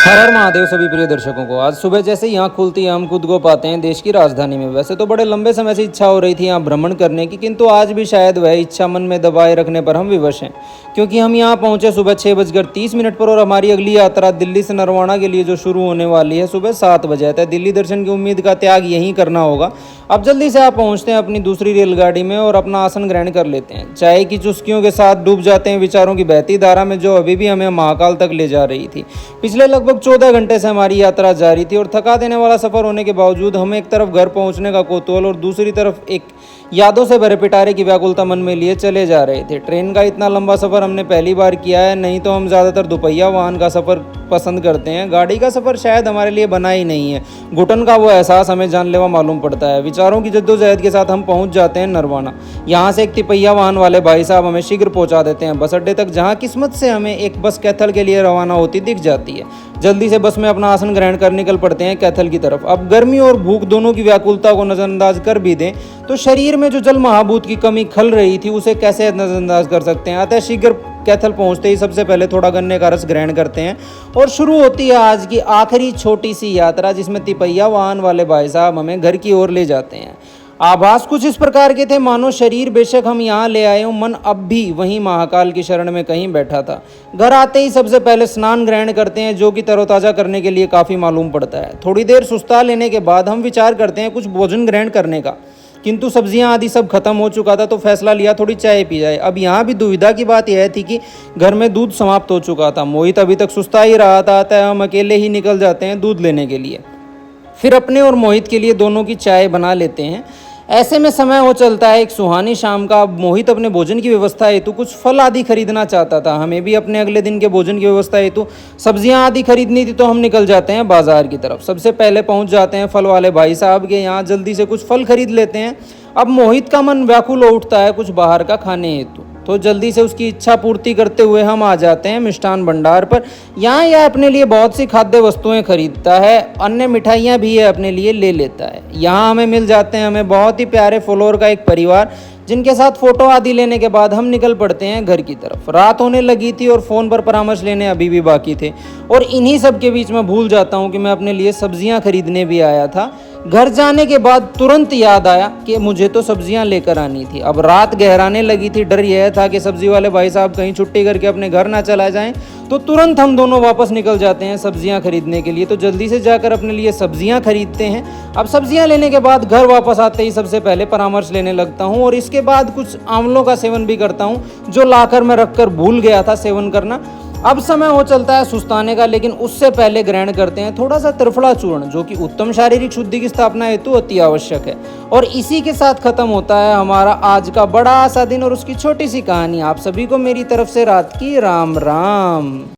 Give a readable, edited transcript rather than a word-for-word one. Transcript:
हर हर महादेव सभी प्रिय दर्शकों को। आज सुबह जैसे ही आँख खुलती है हम खुद को पाते हैं देश की राजधानी में। वैसे तो बड़े लंबे समय से इच्छा हो रही थी यहाँ भ्रमण करने की, किंतु आज भी शायद वह इच्छा मन में दबाए रखने पर हम विवश हैं, क्योंकि हम यहाँ पहुँचे सुबह 6:30 पर और हमारी अगली यात्रा दिल्ली से नरवाना के लिए जो शुरू होने वाली है सुबह 7 बजे। अतः दिल्ली दर्शन की उम्मीद का त्याग यहीं करना होगा। अब जल्दी से आप पहुँचते हैं अपनी दूसरी रेलगाड़ी में और अपना आसन ग्रहण कर लेते हैं। चाय की चुस्कियों के साथ डूब जाते हैं विचारों की बहती धारा में, जो अभी भी हमें महाकाल तक ले जा रही थी। पिछले लगभग 14 घंटे से हमारी यात्रा जारी थी और थका देने वाला सफर होने के बावजूद हम एक तरफ घर पहुंचने का कौतूहल और दूसरी तरफ एक यादों से भरे पिटारे की व्याकुलता मन में लिए चले जा रहे थे। ट्रेन का इतना लंबा सफर हमने पहली बार किया है, नहीं तो हम ज़्यादातर दोपहिया वाहन का सफर पसंद करते हैं। गाड़ी का सफर शायद हमारे लिए बना ही नहीं है। घुटन का वो एहसास हमें जानलेवा मालूम पड़ता है। विचारों की जद्दोजहद के साथ हम पहुंच जाते हैं नरवाना। यहाँ से एक तिपहिया वाहन वाले भाई साहब हमें शीघ्र पहुंचा देते हैं बस अड्डे तक, जहाँ किस्मत से हमें एक बस कैथल के लिए रवाना होती दिख जाती है। जल्दी से बस में अपना आसन ग्रहण कर निकल पड़ते हैं कैथल की तरफ। अब गर्मी और भूख दोनों की व्याकुलता को नजरअंदाज कर भी दें तो शरीर में जो जल महाभूत की कमी खल रही थी उसे कैसे नजरअंदाज कर सकते हैं। अतः शीघ्र कैथल पहुंचते ही सबसे पहले थोड़ा गन्ने का रस ग्रहण करते हैं और शुरू होती है आज की आखिरी छोटी सी यात्रा, जिसमें तिपहिया वाहन वाले भाई साहब हमें घर की ओर ले जाते हैं। आभास कुछ इस प्रकार के थे मानो शरीर बेशक हम यहाँ ले आए हों, मन अब भी वहीं महाकाल की शरण में कहीं बैठा था। घर आते ही सबसे पहले स्नान ग्रहण करते हैं, जो कि तरोताज़ा करने के लिए काफ़ी मालूम पड़ता है। थोड़ी देर सुस्ता लेने के बाद हम विचार करते हैं कुछ भोजन ग्रहण करने का, किंतु सब्जियां आदि सब खत्म हो चुका था, तो फैसला लिया थोड़ी चाय पी जाए। अब यहाँ भी दुविधा की बात यह थी कि घर में दूध समाप्त हो चुका था। मोहित अभी तक सुस्ता ही रहा था, अतः हम अकेले ही निकल जाते हैं दूध लेने के लिए। फिर अपने और मोहित के लिए दोनों की चाय बना लेते हैं। ऐसे में समय हो चलता है एक सुहानी शाम का। अब मोहित अपने भोजन की व्यवस्था हेतु कुछ फल आदि खरीदना चाहता था। हमें भी अपने अगले दिन के भोजन की व्यवस्था हेतु सब्जियां आदि खरीदनी थी, तो हम निकल जाते हैं बाजार की तरफ। सबसे पहले पहुंच जाते हैं फल वाले भाई साहब के यहाँ, जल्दी से कुछ फल खरीद लेते हैं। अब मोहित का मन व्याकुल हो उठता है कुछ बाहर का खाने हेतु, तो जल्दी से उसकी इच्छा पूर्ति करते हुए हम आ जाते हैं मिष्ठान भंडार पर। यहाँ यह अपने लिए बहुत सी खाद्य वस्तुएं खरीदता है, अन्य मिठाइयाँ भी यह अपने लिए ले लेता है। यहाँ हमें मिल जाते हैं हमें बहुत ही प्यारे फ्लोर का एक परिवार, जिनके साथ फोटो आदि लेने के बाद हम निकल पड़ते हैं घर की तरफ। रात होने लगी थी और फ़ोन पर परामर्श लेने अभी भी बाकी थे, और इन्हीं सब के बीच में भूल जाता हूँ कि मैं अपने लिए सब्जियाँ खरीदने भी आया था। घर जाने के बाद तुरंत याद आया कि मुझे तो सब्जियां लेकर आनी थी। अब रात गहराने लगी थी, डर यह था कि सब्जी वाले भाई साहब कहीं छुट्टी करके अपने घर ना चला जाएं, तो तुरंत हम दोनों वापस निकल जाते हैं सब्जियां खरीदने के लिए। तो जल्दी से जाकर अपने लिए सब्जियां खरीदते हैं। अब सब्जियां लेने के बाद घर वापस आते ही सबसे पहले परामर्श लेने लगता हूं, और इसके बाद कुछ आंवलों का सेवन भी करता हूं, जो लाकर मैं रखकर भूल गया था सेवन करना। अब समय हो चलता है सुस्ताने का, लेकिन उससे पहले ग्रहण करते हैं थोड़ा सा त्रिफला चूर्ण, जो कि उत्तम शारीरिक शुद्धि की स्थापना हेतु अति आवश्यक है। और इसी के साथ खत्म होता है हमारा आज का बड़ा सा दिन और उसकी छोटी सी कहानी। आप सभी को मेरी तरफ से रात की राम राम।